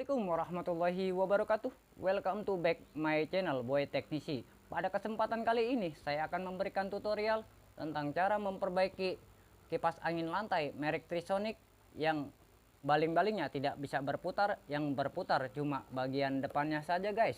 Assalamualaikum warahmatullahi wabarakatuh. Welcome to back my channel Boy Teknisi. Pada kesempatan kali ini saya akan memberikan tutorial tentang cara memperbaiki kipas angin lantai merek Trisonic yang baling-balingnya tidak bisa berputar, yang berputar cuma bagian depannya saja guys.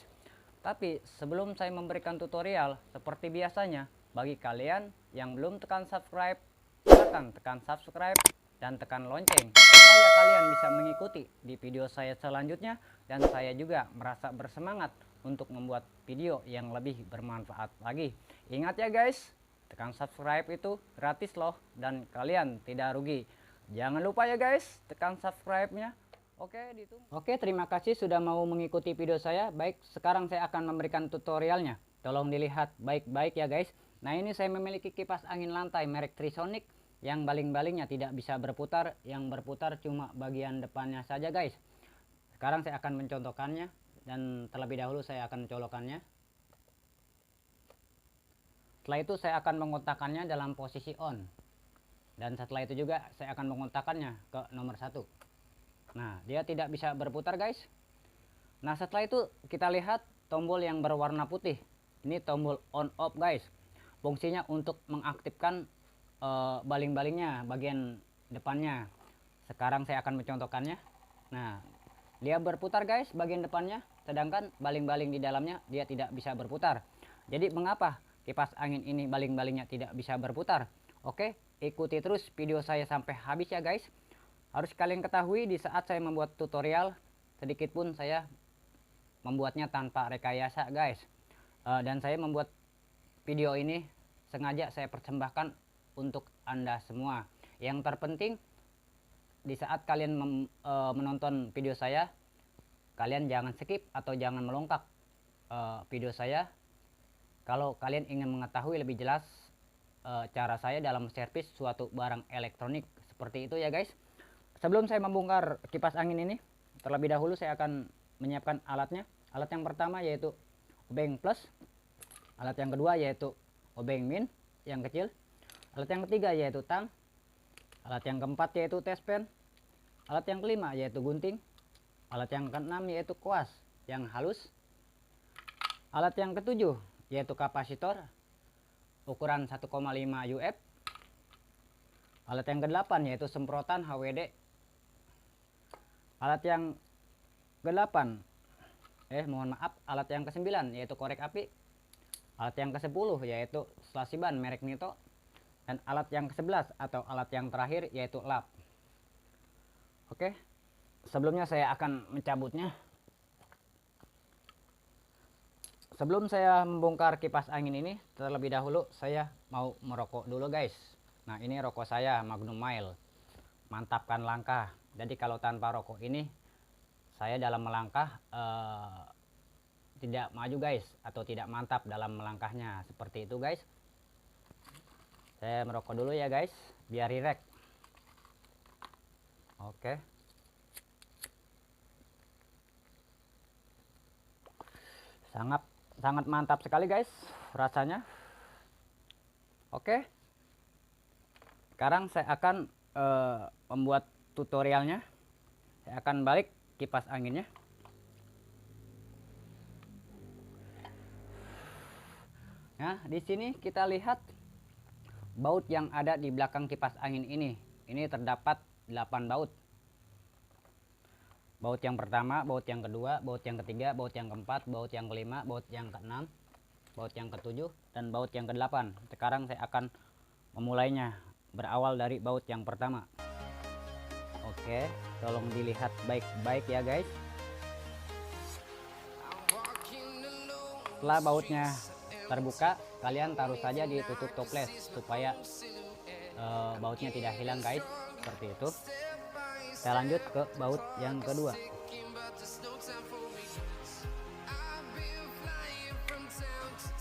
Tapi sebelum saya memberikan tutorial, seperti biasanya, bagi kalian yang belum tekan subscribe, silakan tekan subscribe dan tekan lonceng supaya kalian bisa mengikuti di video saya selanjutnya, dan saya juga merasa bersemangat untuk membuat video yang lebih bermanfaat lagi. Ingat ya guys, tekan subscribe itu gratis loh dan kalian tidak rugi. Jangan lupa ya guys, tekan subscribe-nya. Oke, terima kasih sudah mau mengikuti video saya. Baik, sekarang saya akan memberikan tutorialnya. Tolong dilihat baik-baik ya guys. Nah, ini saya memiliki kipas angin lantai merek Trisonic yang baling-balingnya tidak bisa berputar, yang berputar cuma bagian depannya saja guys. Sekarang saya akan mencontohkannya, dan terlebih dahulu saya akan colokannya. Setelah itu saya akan mengontakkannya dalam posisi on, dan setelah itu juga saya akan mengontakkannya ke nomor 1. Nah, dia tidak bisa berputar guys. Nah, setelah itu kita lihat tombol yang berwarna putih, ini tombol on off guys. Fungsinya untuk mengaktifkan baling-balingnya bagian depannya. Sekarang saya akan mencontohkannya. Nah, dia berputar guys bagian depannya, sedangkan baling-baling di dalamnya dia tidak bisa berputar. Jadi mengapa kipas angin ini baling-balingnya tidak bisa berputar? Oke, ikuti terus video saya sampai habis ya guys. Harus kalian ketahui, di saat saya membuat tutorial, sedikit pun saya membuatnya tanpa rekayasa guys. Dan saya membuat video ini sengaja saya persembahkan untuk Anda semua. Yang terpenting, di saat kalian menonton video saya, kalian jangan skip atau jangan melongkak video saya. Kalau kalian ingin mengetahui lebih jelas cara saya dalam servis suatu barang elektronik, seperti itu ya guys. Sebelum saya membongkar kipas angin ini, terlebih dahulu saya akan menyiapkan alatnya. Alat yang pertama yaitu obeng plus, alat yang kedua yaitu obeng min yang kecil, alat yang ketiga yaitu tang, alat yang keempat yaitu tespen, alat yang kelima yaitu gunting, alat yang keenam yaitu koas yang halus, alat yang ketujuh yaitu kapasitor ukuran 1,5 UF, alat yang kedelapan yaitu semprotan HWD, alat yang ke-8 alat yang ke-9 yaitu korek api, alat yang ke-10 yaitu slasiban merek Nito, dan alat yang ke-11 atau alat yang terakhir yaitu lap. Oke, sebelumnya saya akan mencabutnya. Sebelum saya membongkar kipas angin ini, terlebih dahulu saya mau merokok dulu guys. Nah, ini rokok saya Magnum Mild, mantapkan langkah. Jadi kalau tanpa rokok ini saya dalam melangkah tidak maju guys, atau tidak mantap dalam melangkahnya, seperti itu guys. Saya merokok dulu ya guys, biar rileks. Oke. Sangat mantap sekali guys rasanya. Oke. Sekarang saya akan membuat tutorialnya. Saya akan balik kipas anginnya. Nah, di sini kita lihat baut yang ada di belakang kipas angin ini. Ini terdapat 8 baut. Baut yang pertama, baut yang kedua, baut yang ketiga, baut yang keempat, baut yang kelima, baut yang keenam, baut yang ketujuh, dan baut yang ke-8. Sekarang saya akan memulainya, berawal dari baut yang pertama. Oke, tolong dilihat baik-baik ya guys. Setelah bautnya terbuka, kalian taruh saja di tutup toples supaya bautnya tidak hilang guys, seperti itu. Kita lanjut ke baut yang kedua.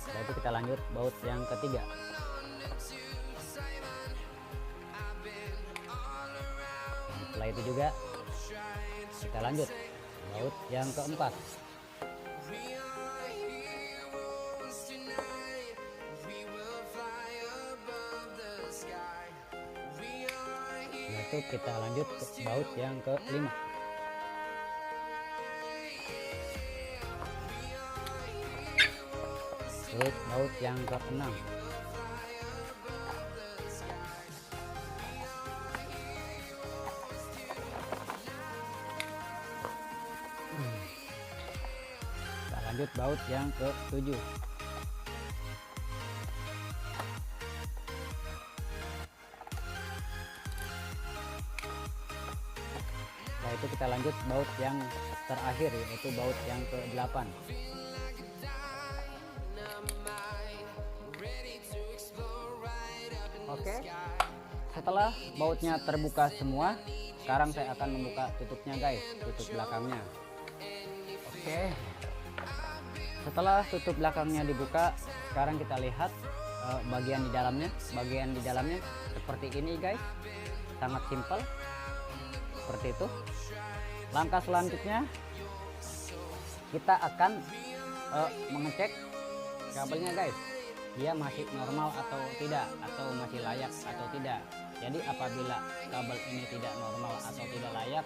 Setelah itu kita lanjut baut yang ketiga. Dan setelah itu juga kita lanjut baut yang keempat. Setelah itu kita lanjut ke baut yang ke-5. Terus baut yang ke-6. Kita lanjut baut yang ke-7. Setelah itu kita lanjut baut yang terakhir, yaitu baut yang ke-8. Oke, setelah bautnya terbuka semua, sekarang saya akan membuka tutupnya guys, tutup belakangnya. Oke, setelah tutup belakangnya dibuka, sekarang kita lihat bagian di dalamnya. Bagian di dalamnya seperti ini guys, sangat simpel seperti itu. Langkah selanjutnya kita akan mengecek kabelnya guys, dia masih normal atau tidak, atau masih layak atau tidak. Jadi apabila kabel ini tidak normal atau tidak layak,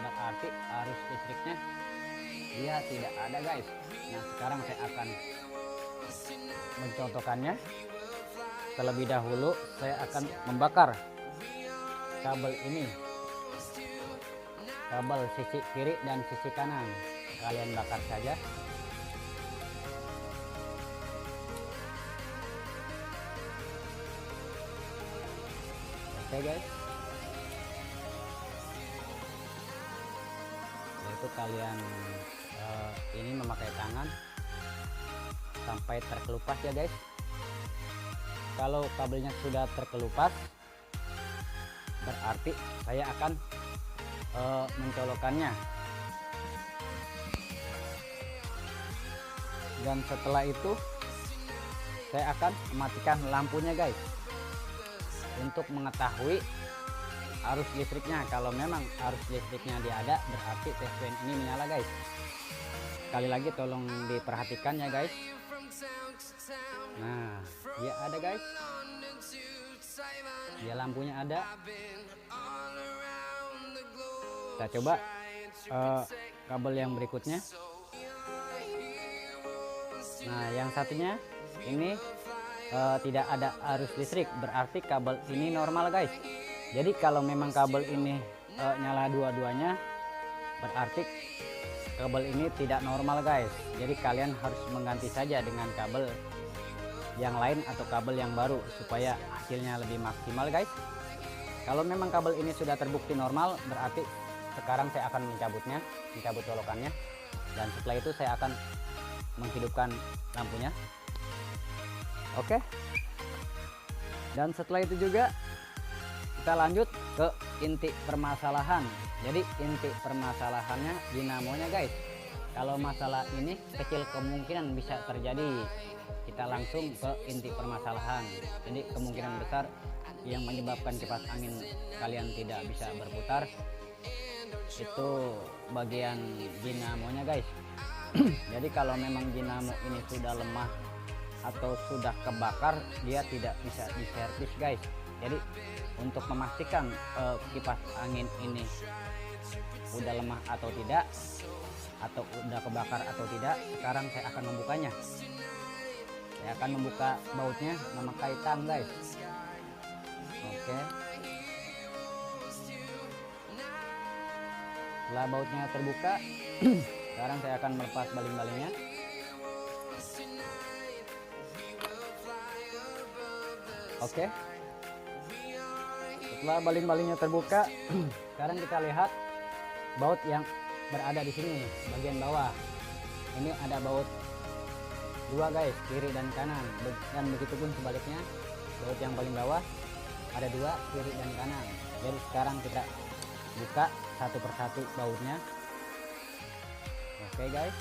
berarti arus listriknya dia tidak ada guys. Nah, sekarang saya akan mencontohkannya. Terlebih dahulu saya akan membakar kabel ini, kabel sisi kiri dan sisi kanan. Kalian bakar saja. Oke guys, yaitu kalian ini memakai tangan sampai terkelupas ya guys. Kalau kabelnya sudah terkelupas, berarti saya akan mencolokkannya. Dan setelah itu saya akan mematikan lampunya guys, untuk mengetahui arus listriknya. Kalau memang arus listriknya dia ada, berarti test fan ini menyala guys. Sekali lagi tolong diperhatikan ya guys. Nah, dia ada guys, dia lampunya ada. Kita coba kabel yang berikutnya. Nah, yang satunya ini tidak ada arus listrik, berarti kabel ini normal guys. Jadi kalau memang kabel ini nyala dua-duanya, berarti kabel ini tidak normal guys. Jadi kalian harus mengganti saja dengan kabel yang lain atau kabel yang baru supaya hasilnya lebih maksimal guys. Kalau memang kabel ini sudah terbukti normal, berarti sekarang saya akan mencabut colokannya, dan setelah itu saya akan menghidupkan lampunya. Oke, dan setelah itu juga kita lanjut ke inti permasalahan. Jadi inti permasalahannya dinamonya guys. Kalau masalah ini kecil kemungkinan bisa terjadi, kita langsung ke inti permasalahan. Jadi kemungkinan besar yang menyebabkan kipas angin kalian tidak bisa berputar itu bagian dinamonya guys. Jadi kalau memang dinamo ini sudah lemah atau sudah kebakar, dia tidak bisa diservis guys. Jadi untuk memastikan kipas angin ini udah lemah atau tidak, atau udah kebakar atau tidak, sekarang saya akan membukanya. Saya akan membuka bautnya memakai tang guys. Oke, setelah bautnya terbuka, sekarang saya akan melepas baling-balingnya. Oke, setelah baling-balingnya terbuka, sekarang kita lihat baut yang berada di sini bagian bawah. Ini ada baut dua guys, kiri dan kanan, dan begitu pun sebaliknya, baut yang paling bawah ada dua, kiri dan kanan. Jadi sekarang kita buka satu persatu bautnya. Oke guys,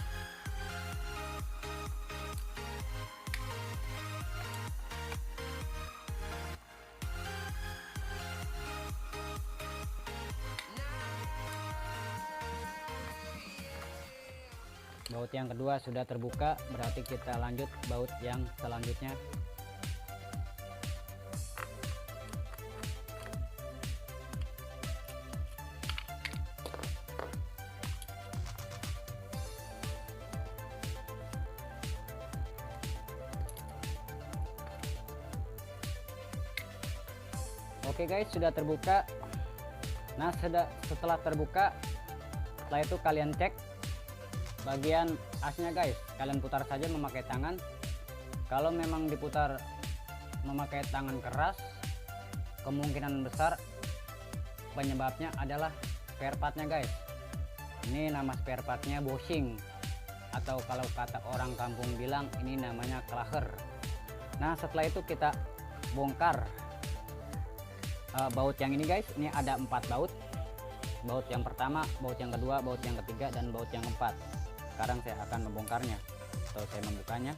baut yang kedua sudah terbuka, berarti kita lanjut baut yang selanjutnya. Oke guys, sudah terbuka. Nah setelah terbuka, setelah itu kalian cek bagian asnya guys. Kalian putar saja memakai tangan. Kalau memang diputar memakai tangan keras, kemungkinan besar penyebabnya adalah spare partnya guys. Ini nama spare partnya bushing, atau kalau kata orang kampung bilang ini namanya klaher. Nah setelah itu kita bongkar baut yang ini guys. Ini ada 4 baut. Baut yang pertama, baut yang kedua, baut yang ketiga, dan baut yang keempat. Sekarang saya akan membongkarnya atau saya membukanya.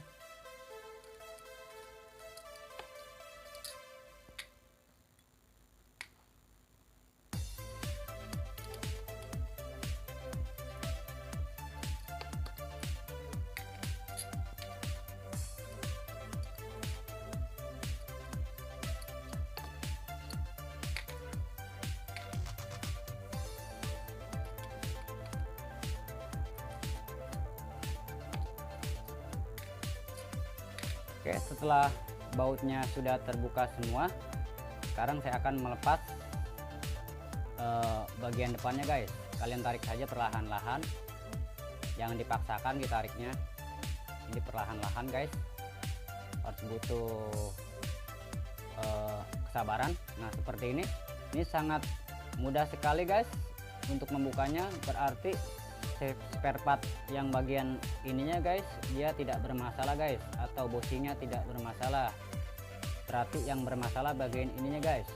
Oke, setelah bautnya sudah terbuka semua, sekarang saya akan melepas bagian depannya guys. Kalian tarik saja perlahan-lahan, jangan dipaksakan ditariknya. Ini perlahan-lahan guys, harus butuh kesabaran. Nah seperti ini sangat mudah sekali guys untuk membukanya. Berarti spare part yang bagian ininya guys, dia tidak bermasalah guys, atau bushingnya tidak bermasalah. Berarti yang bermasalah bagian ininya guys,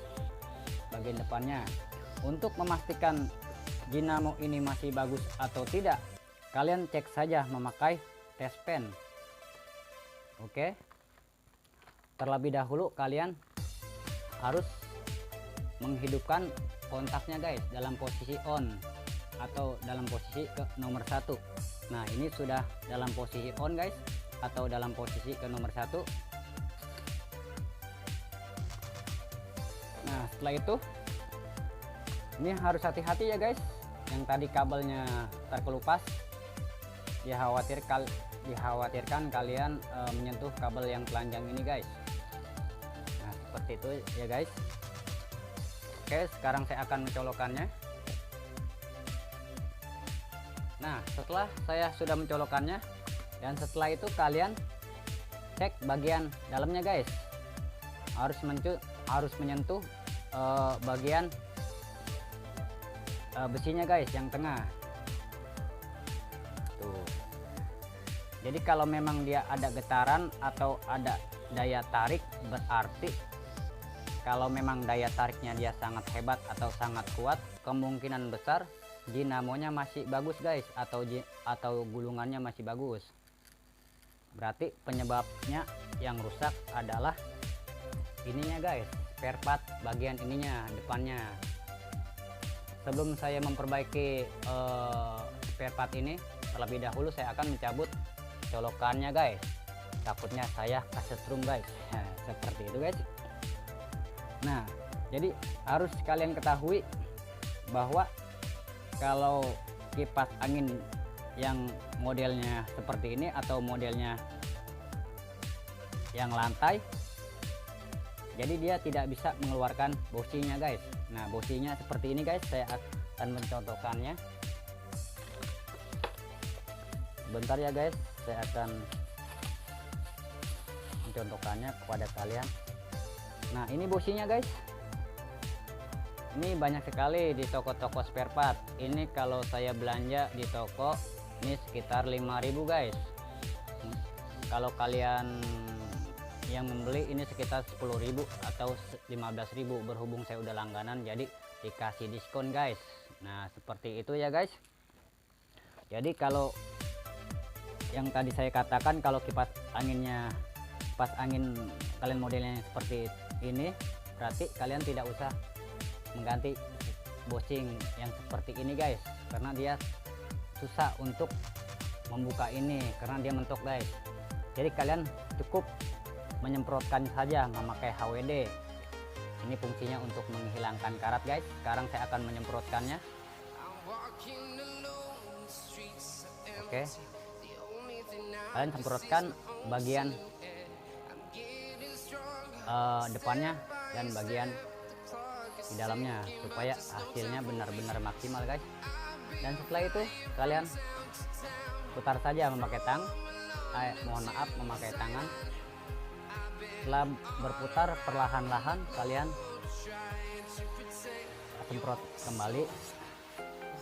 bagian depannya. Untuk memastikan dinamo ini masih bagus atau tidak, kalian cek saja memakai test pen. Oke, terlebih dahulu kalian harus menghidupkan kontaknya guys dalam posisi on atau dalam posisi ke nomor 1. Nah ini sudah dalam posisi on guys, atau dalam posisi ke nomor 1. Nah setelah itu ini harus hati-hati ya guys, yang tadi kabelnya terkelupas. Dikhawatirkan kalian menyentuh kabel yang telanjang ini guys. Nah seperti itu ya guys. Oke, sekarang saya akan mencolokkannya. Nah setelah saya sudah mencolokkannya, dan setelah itu kalian cek bagian dalamnya guys, harus menyentuh bagian besinya guys yang tengah tuh. Jadi kalau memang dia ada getaran atau ada daya tarik, berarti kalau memang daya tariknya dia sangat hebat atau sangat kuat, kemungkinan besar dinamonya masih bagus guys, atau gulungannya masih bagus. Berarti penyebabnya yang rusak adalah ininya guys, spare part bagian ininya, depannya. Sebelum saya memperbaiki spare part ini, terlebih dahulu saya akan mencabut colokannya guys. Takutnya saya kesetrum guys. Seperti itu guys. Nah jadi harus kalian ketahui bahwa kalau kipas angin yang modelnya seperti ini atau modelnya yang lantai, jadi dia tidak bisa mengeluarkan bushingnya guys. Nah bushingnya seperti ini guys, saya akan mencontohkannya. Bentar ya guys, saya akan mencontohkannya kepada kalian. Nah ini bushingnya guys. Ini banyak sekali di toko-toko spare part. Ini kalau saya belanja di toko ini sekitar 5.000 guys. Kalau kalian yang membeli ini sekitar 10.000 atau 15.000, berhubung saya udah langganan jadi dikasih diskon guys. Nah seperti itu ya guys. Jadi kalau yang tadi saya katakan, kalau kipas angin kalian modelnya seperti ini, berarti kalian tidak usah mengganti bushing yang seperti ini guys, karena dia susah untuk membuka ini karena dia mentok guys. Jadi kalian cukup menyemprotkan saja memakai HWD. Ini fungsinya untuk menghilangkan karat guys. Sekarang saya akan menyemprotkannya. Oke, kalian semprotkan bagian depannya dan bagian di dalamnya supaya hasilnya benar-benar maksimal guys. Dan setelah itu kalian putar saja memakai memakai tangan. Setelah berputar perlahan-lahan kalian semprot kembali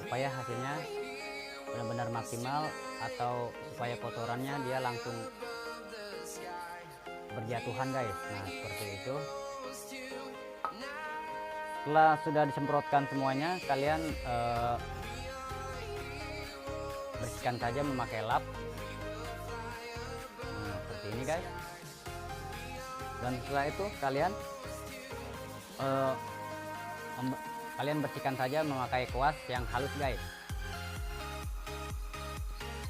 supaya hasilnya benar-benar maksimal, atau supaya kotorannya dia langsung berjatuhan guys. Nah seperti itu. Setelah sudah disemprotkan semuanya, kalian bersihkan saja memakai lap. Nah seperti ini guys. Dan setelah itu kalian bersihkan saja memakai kuas yang halus guys.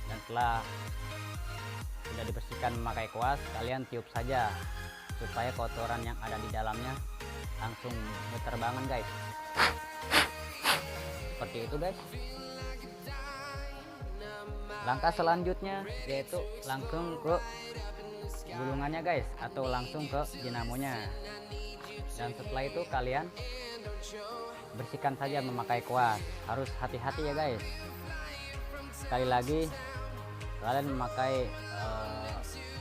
Dan setelah sudah dibersihkan memakai kuas, kalian tiup saja supaya kotoran yang ada di dalamnya langsung berterbangan guys. Seperti itu guys. Langkah selanjutnya yaitu langsung ke gulungannya guys, atau langsung ke dinamonya. Dan setelah itu kalian bersihkan saja memakai kuas. Harus hati-hati ya guys. Sekali lagi kalian memakai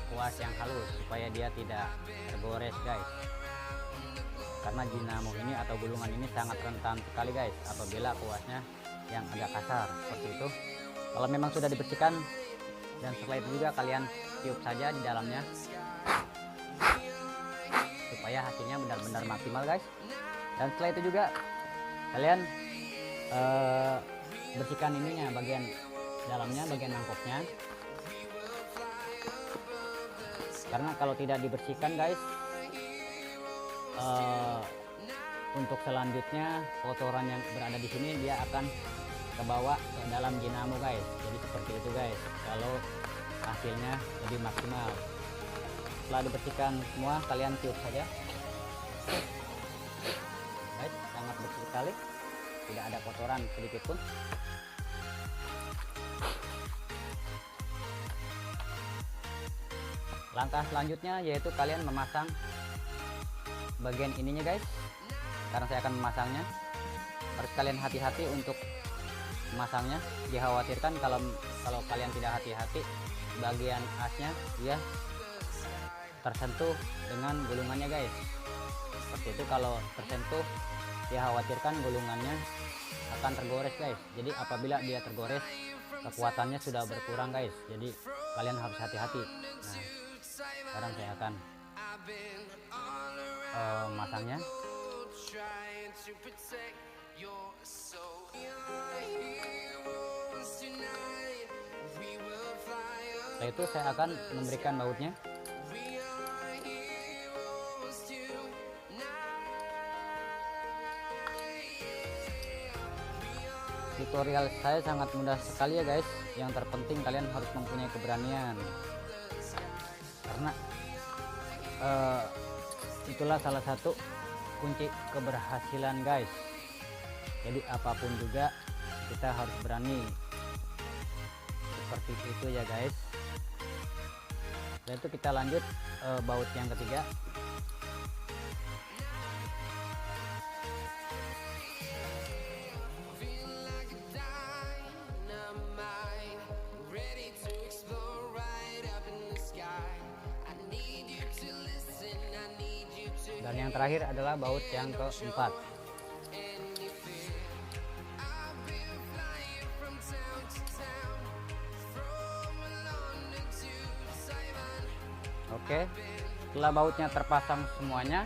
kuas yang halus supaya dia tidak tergores guys, karena dinamo ini atau gulungan ini sangat rentan sekali guys apabila kuasnya yang agak kasar seperti itu. Kalau memang sudah dibersihkan, dan setelah itu juga kalian tiup saja di dalamnya supaya hasilnya benar-benar maksimal guys. Dan setelah itu juga kalian bersihkan ininya, bagian dalamnya, bagian mangkoknya, karena kalau tidak dibersihkan guys, untuk selanjutnya kotoran yang berada di sini dia akan kebawa ke dalam dinamo guys. Jadi seperti itu guys kalau hasilnya lebih maksimal. Setelah dibersihkan semua, kalian tiup saja guys, sangat bersih sekali, tidak ada kotoran sedikit pun. Langkah selanjutnya yaitu kalian memasang bagian ininya guys. Karena saya akan memasangnya, harus kalian hati-hati untuk memasangnya. Dikhawatirkan kalau kalian tidak hati-hati, bagian asnya dia tersentuh dengan gulungannya guys. Seperti itu, kalau tersentuh dikhawatirkan gulungannya akan tergores guys. Jadi apabila dia tergores, kekuatannya sudah berkurang guys. Jadi kalian harus hati-hati. Nah sekarang saya akan masangnya. Setelah itu saya akan memberikan bautnya. Tutorial saya sangat mudah sekali ya guys. Yang terpenting kalian harus mempunyai keberanian, karena itulah salah satu kunci keberhasilan guys. Jadi apapun juga kita harus berani, seperti itu ya guys. Dan itu kita lanjut baut yang ketiga. Dan yang terakhir adalah baut yang keempat. Oke, setelah bautnya terpasang semuanya,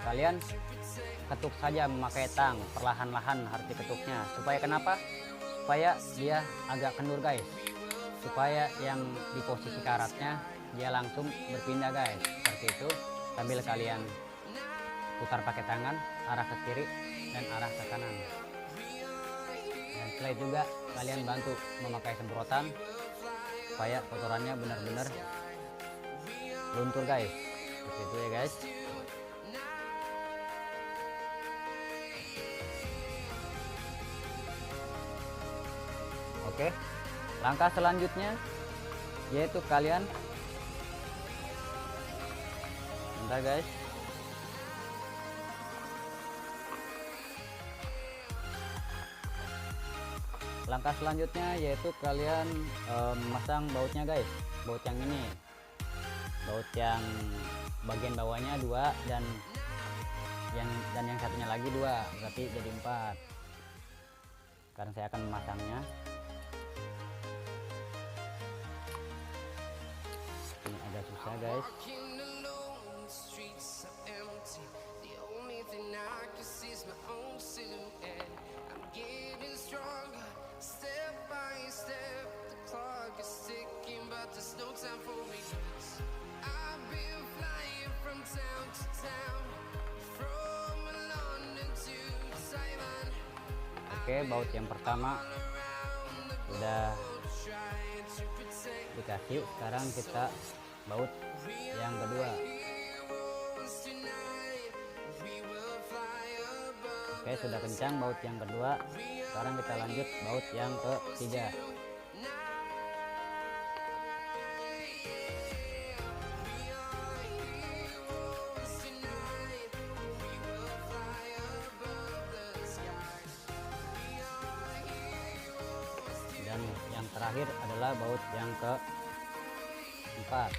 kalian ketuk saja memakai tang, perlahan-lahan harus diketuknya. Supaya kenapa? Supaya dia agak kendur guys, supaya yang di posisi karatnya dia langsung berpindah guys. Seperti itu, sambil kalian putar pakai tangan arah ke kiri dan arah ke kanan. Dan setelah itu juga kalian bantu memakai semprotan supaya kotorannya benar-benar luntur guys. Seperti itu ya guys. Oke, langkah selanjutnya yaitu kalian, bentar guys, Langkah selanjutnya yaitu kalian memasang bautnya guys, baut yang ini, baut yang bagian bawahnya 2 dan yang satunya lagi 2, berarti jadi 4. Sekarang saya akan memasangnya. Ini agak susah guys. Oke, baut yang pertama sudah dikasih. Sekarang kita baut yang kedua. Oke, sudah kencang baut yang kedua. Sekarang kita lanjut baut yang ketiga. Dan yang terakhir adalah baut yang keempat.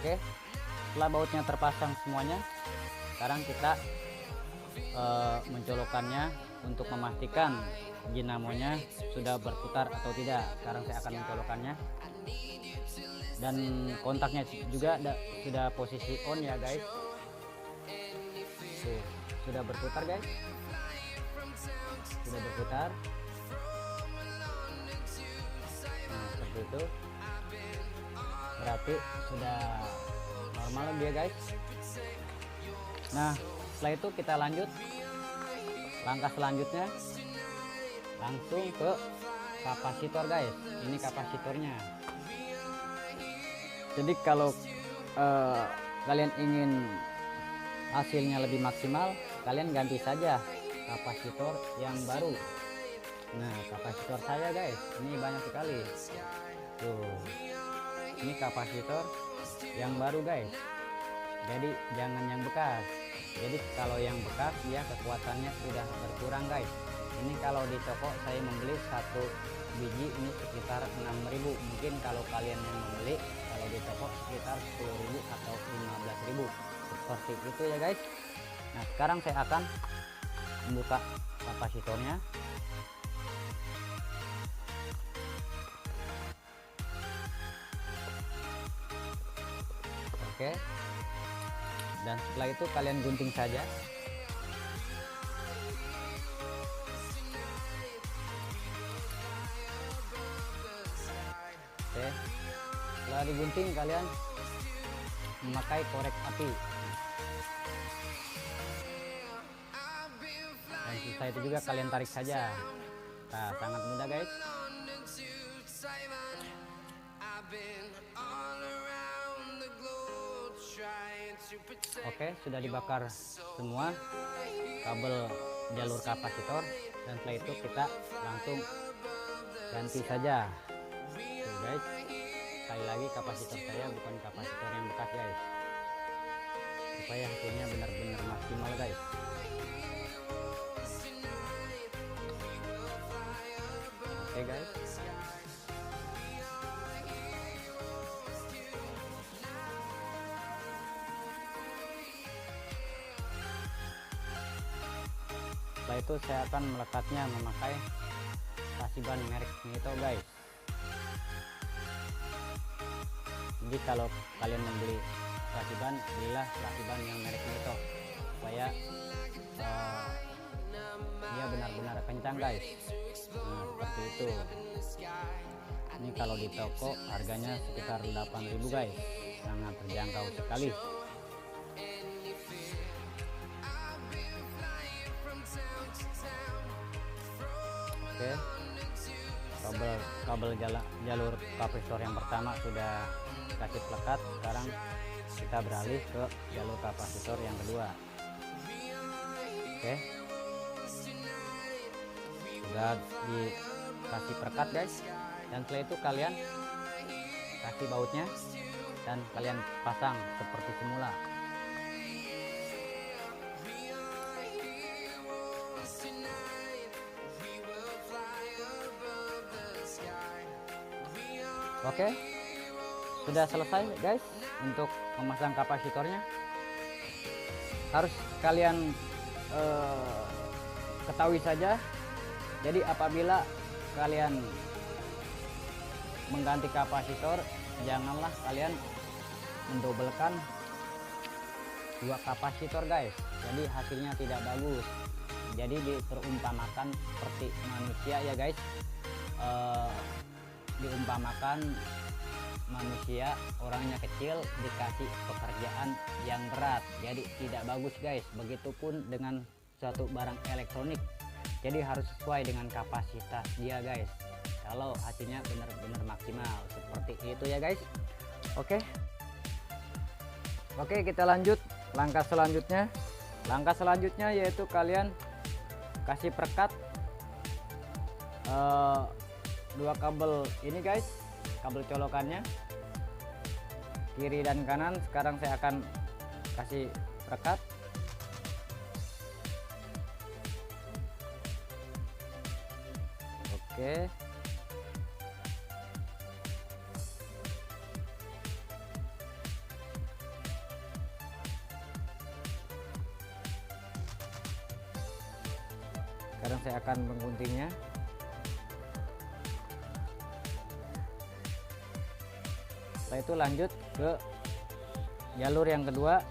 Oke, setelah bautnya terpasang semuanya, sekarang kita mencolokkannya untuk memastikan dinamonya sudah berputar atau tidak. Sekarang saya akan mencolokkannya, dan kontaknya juga sudah posisi on ya guys. Tuh, sudah berputar guys, sudah berputar. Nah, seperti itu, berarti sudah normal dia guys. Nah, setelah itu kita lanjut langkah selanjutnya, langsung ke kapasitor guys. Ini kapasitornya. Jadi kalau kalian ingin hasilnya lebih maksimal, kalian ganti saja kapasitor yang baru. Nah, kapasitor saya guys, ini banyak sekali. Tuh, ini kapasitor yang baru guys. Jadi jangan yang bekas. Jadi kalau yang bekas dia kekuatannya sudah berkurang guys. Ini kalau di toko saya membeli 1 biji ini sekitar 6.000. Mungkin kalau kalian yang membeli kalau di toko sekitar 10.000 atau 15.000, seperti itu ya guys. Nah, sekarang saya akan membuka kapasitornya. Oke, dan setelah itu kalian gunting saja. Oke, setelah digunting kalian memakai korek api, dan sisa itu juga kalian tarik saja. Nah, sangat mudah guys. Oke, sudah dibakar semua kabel jalur kapasitor, dan setelah itu kita langsung ganti saja. Tuh guys, sekali lagi kapasitor saya bukan kapasitor yang bekas guys, supaya hasilnya benar-benar maksimal guys. Oke guys, setelah itu saya akan melekatnya memakai lasiban merek Nito guys. Jadi kalau kalian membeli lasiban, belilah lasiban yang merek Nito supaya dia benar-benar kencang guys. Nah, seperti itu. Ini kalau di toko harganya sekitar 8.000 guys, sangat terjangkau sekali. Oke, kabel jalur kapasitor yang pertama sudah kasih pelekat. Sekarang kita beralih ke jalur kapasitor yang kedua. Oke, sudah dikasih perekat guys, dan setelah itu kalian kasih bautnya. dan kalian pasang seperti semula. Oke, sudah selesai guys untuk memasang kapasitornya. Harus kalian ketahui saja, jadi apabila kalian mengganti kapasitor, janganlah kalian mendobelkan dua kapasitor guys, jadi hasilnya tidak bagus. Jadi diperumpamakan seperti manusia ya guys, diumpamakan manusia orangnya kecil dikasih pekerjaan yang berat, jadi tidak bagus guys. Begitupun dengan suatu barang elektronik, jadi harus sesuai dengan kapasitas dia guys, kalau hasilnya benar-benar maksimal seperti itu ya guys. Oke, kita lanjut langkah selanjutnya. Langkah selanjutnya yaitu kalian kasih perekat dua kabel ini guys, kabel colokannya kiri dan kanan. Sekarang saya akan kasih perekat. Oke, sekarang saya akan mengguntingnya. Setelah itu lanjut ke jalur yang kedua.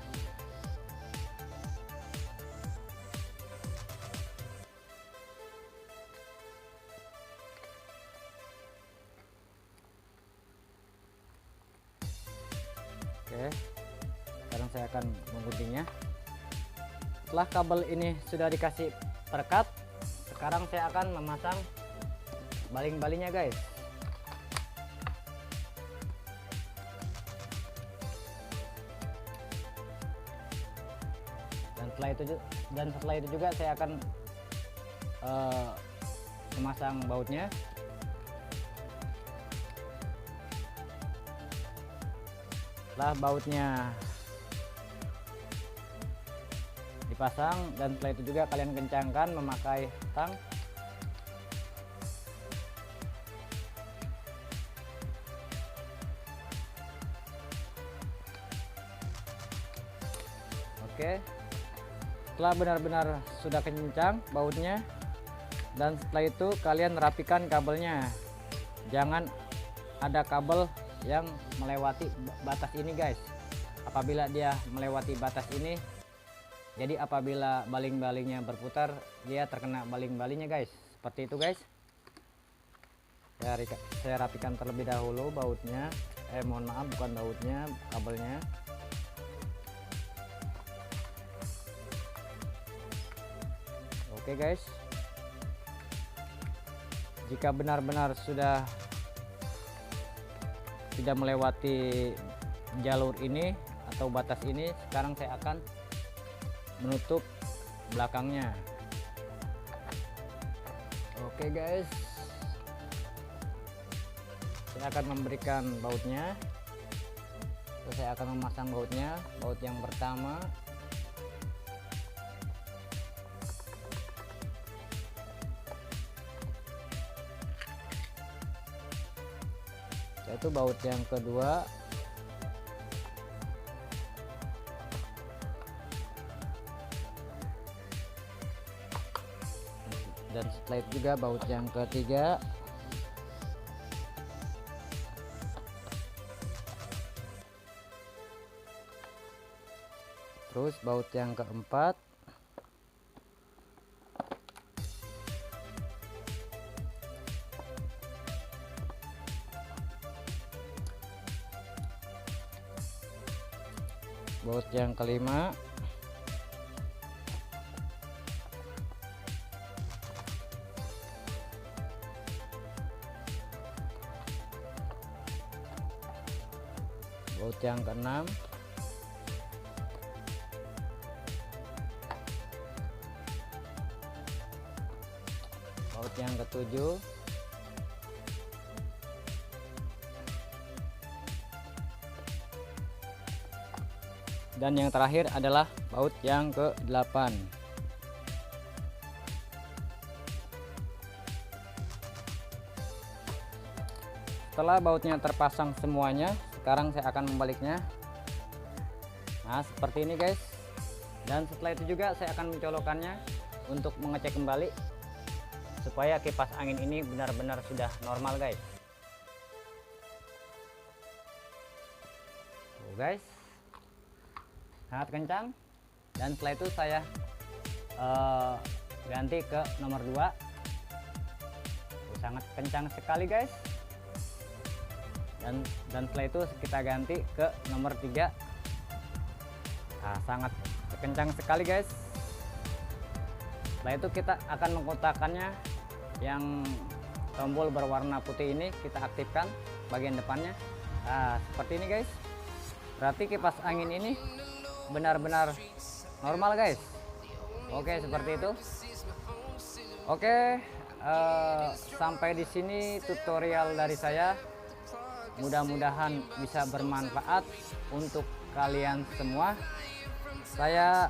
Oke, sekarang saya akan mengguntingnya. Setelah kabel ini sudah dikasih perekat, sekarang saya akan memasang baling-balingnya guys. Dan setelah itu juga saya akan memasang bautnya. Setelah bautnya dipasang dan setelah itu juga kalian kencangkan memakai tang. Oke, setelah benar-benar sudah kencang bautnya, dan setelah itu kalian rapikan kabelnya. Jangan ada kabel yang melewati batas ini guys. Apabila dia melewati batas ini, jadi apabila baling-balingnya berputar, dia terkena baling-balingnya guys. Seperti itu guys. Saya rapikan terlebih dahulu bautnya. Mohon maaf, bukan bautnya, kabelnya. Oke guys, jika benar-benar sudah tidak melewati jalur ini atau batas ini, sekarang saya akan menutup belakangnya. Oke guys, saya akan memberikan bautnya. Terus saya akan memasang bautnya. Baut yang pertama, yaitu baut yang kedua, dan setelah itu juga baut yang ketiga, terus baut yang keempat, baut yang kelima, baut yang keenam, baut yang ketujuh, Dan yang terakhir adalah baut yang ke-8. Setelah bautnya terpasang semuanya, sekarang saya akan membaliknya. Nah, seperti ini guys. Dan setelah itu juga saya akan mencolokkannya untuk mengecek kembali supaya kipas angin ini benar-benar sudah normal guys. Tuh guys, sangat kencang. Dan setelah itu saya ganti ke nomor 2. Tuh, sangat kencang sekali guys. Dan setelah itu kita ganti ke nomor 3. Nah, sangat kencang sekali guys. Setelah itu kita akan mengkotakkannya. Yang tombol berwarna putih ini kita aktifkan bagian depannya. Nah, seperti ini guys. Berarti kipas angin ini benar-benar normal guys. Oke, seperti itu. Oke, sampai di sini tutorial dari saya. Mudah-mudahan bisa bermanfaat untuk kalian semua. Saya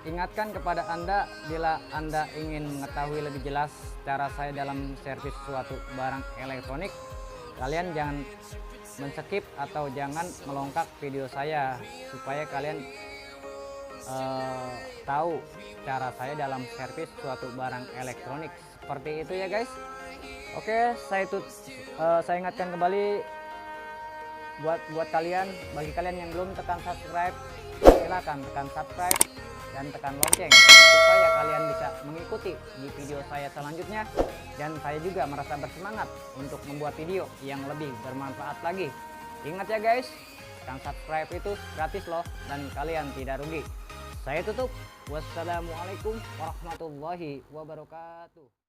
ingatkan kepada Anda, bila Anda ingin mengetahui lebih jelas cara saya dalam servis suatu barang elektronik, kalian jangan men-skip atau jangan melongkak video saya, supaya kalian tahu cara saya dalam servis suatu barang elektronik. Seperti itu ya guys. Oke, saya ingatkan kembali buat kalian, bagi kalian yang belum tekan subscribe, silakan tekan subscribe dan tekan lonceng supaya kalian bisa mengikuti di video saya selanjutnya, dan saya juga merasa bersemangat untuk membuat video yang lebih bermanfaat lagi. Ingat ya guys, tekan subscribe itu gratis loh dan kalian tidak rugi. Saya tutup. Wassalamualaikum warahmatullahi wabarakatuh.